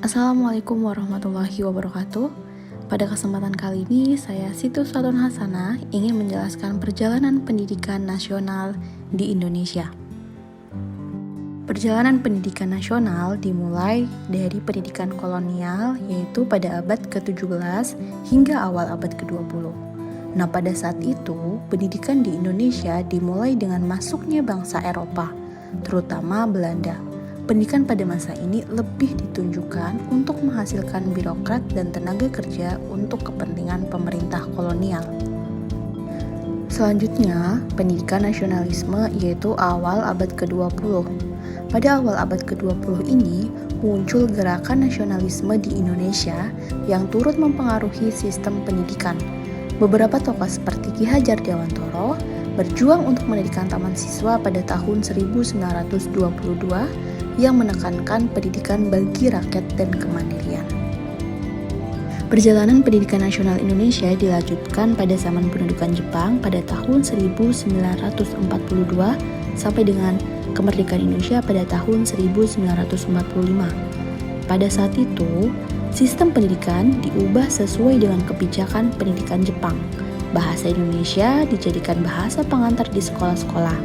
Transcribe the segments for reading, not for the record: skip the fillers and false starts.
Assalamualaikum warahmatullahi wabarakatuh. Pada kesempatan kali ini, saya Situ Saton Hasanah ingin menjelaskan perjalanan pendidikan nasional di Indonesia. Perjalanan pendidikan nasional dimulai dari pendidikan kolonial, yaitu pada abad ke-17 hingga awal abad ke-20. Nah, pada saat itu, pendidikan di Indonesia dimulai dengan masuknya bangsa Eropa, terutama Belanda. Pendidikan pada masa ini lebih ditunjukkan untuk menghasilkan birokrat dan tenaga kerja untuk kepentingan pemerintah kolonial. Selanjutnya, pendidikan nasionalisme yaitu awal abad ke-20. Pada awal abad ke-20 ini, muncul gerakan nasionalisme di Indonesia yang turut mempengaruhi sistem pendidikan. Beberapa tokoh seperti Ki Hajar Dewantoro berjuang untuk mendirikan taman siswa pada tahun 1922 yang menekankan pendidikan bagi rakyat dan kemandirian. Perjalanan pendidikan nasional Indonesia dilanjutkan pada zaman pendudukan Jepang pada tahun 1942 sampai dengan kemerdekaan Indonesia pada tahun 1945. Pada saat itu, sistem pendidikan diubah sesuai dengan kebijakan pendidikan Jepang. Bahasa Indonesia dijadikan bahasa pengantar di sekolah-sekolah,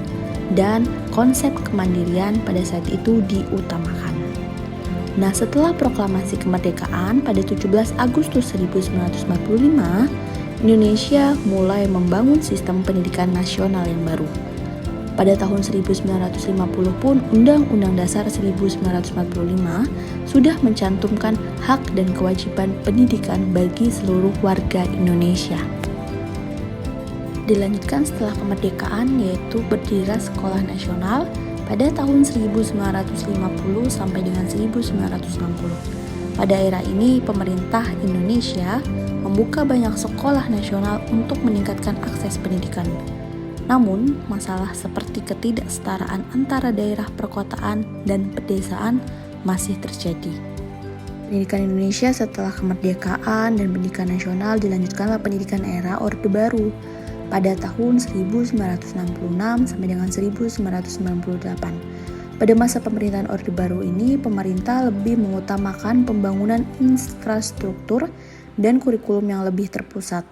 dan konsep kemandirian pada saat itu diutamakan. Nah, setelah proklamasi kemerdekaan pada 17 Agustus 1945, Indonesia mulai membangun sistem pendidikan nasional yang baru. Pada tahun 1950 pun, Undang-Undang Dasar 1945 sudah mencantumkan hak dan kewajiban pendidikan bagi seluruh warga Indonesia. Dilanjutkan setelah kemerdekaan, yaitu berdirinya Sekolah Nasional pada tahun 1950 sampai dengan 1960. Pada era ini, pemerintah Indonesia membuka banyak sekolah nasional untuk meningkatkan akses pendidikan. Namun, masalah seperti ketidaksetaraan antara daerah perkotaan dan pedesaan masih terjadi. Pendidikan Indonesia setelah kemerdekaan dan pendidikan nasional dilanjutkanlah pendidikan era Orde Baru pada tahun 1966 sampai dengan 1998. Pada masa pemerintahan Orde Baru ini, pemerintah lebih mengutamakan pembangunan infrastruktur dan kurikulum yang lebih terpusat.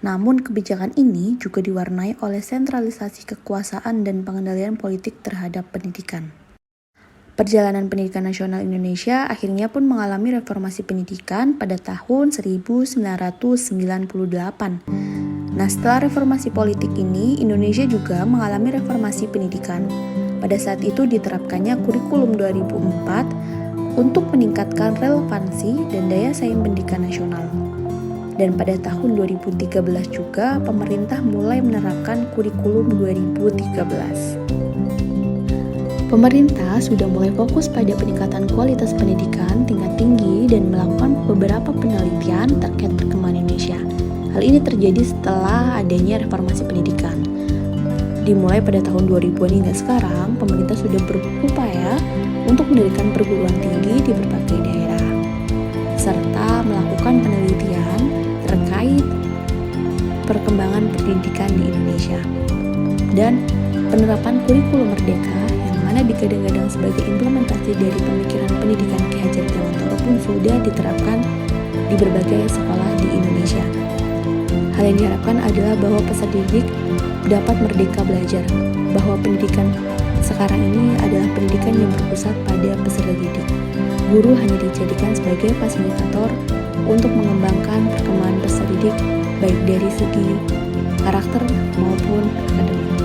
Namun, kebijakan ini juga diwarnai oleh sentralisasi kekuasaan dan pengendalian politik terhadap pendidikan. Perjalanan pendidikan nasional Indonesia akhirnya pun mengalami reformasi pendidikan pada tahun 1998. Nah, setelah reformasi politik ini, Indonesia juga mengalami reformasi pendidikan. Pada saat itu diterapkannya kurikulum 2004 untuk meningkatkan relevansi dan daya saing pendidikan nasional. Dan pada tahun 2013 juga, pemerintah mulai menerapkan kurikulum 2013. Pemerintah sudah mulai fokus pada peningkatan kualitas pendidikan tingkat tinggi dan melakukan beberapa penelitian terkait perkembangan Indonesia. Hal ini terjadi setelah adanya reformasi pendidikan. Dimulai pada tahun 2000-an hingga sekarang, pemerintah sudah berupaya untuk mendirikan perguruan tinggi di berbagai daerah, serta melakukan penelitian terkait perkembangan pendidikan di Indonesia. Dan penerapan kurikulum merdeka yang mana digadang-gadang sebagai implementasi dari pemikiran pendidikan Ki Hajar Dewantoro pun sudah diterapkan di berbagai sekolah di Indonesia. Hal yang diharapkan adalah bahwa peserta didik dapat merdeka belajar, bahwa pendidikan sekarang ini adalah pendidikan yang berpusat pada peserta didik. Guru hanya dijadikan sebagai fasilitator untuk mengembangkan perkembangan peserta didik, baik dari segi karakter maupun akademik.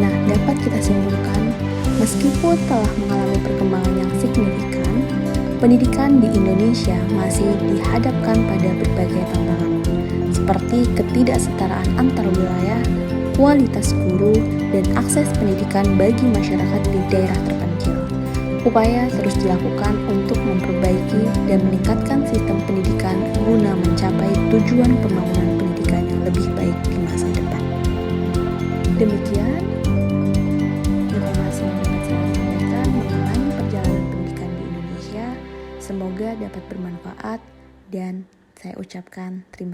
Nah, dapat kita simpulkan, meskipun telah mengalami perkembangan yang signifikan, pendidikan di Indonesia masih dihadapkan pada berbagai tantangan, seperti ketidaksetaraan antar wilayah, kualitas guru, dan akses pendidikan bagi masyarakat di daerah terpencil. Upaya terus dilakukan untuk memperbaiki dan meningkatkan sistem pendidikan guna mencapai tujuan pembangunan pendidikan yang lebih baik di masa depan. Demikian informasi yang dapat saya sampaikan mengenai perjalanan pendidikan di Indonesia. Semoga dapat bermanfaat dan saya ucapkan terima kasih.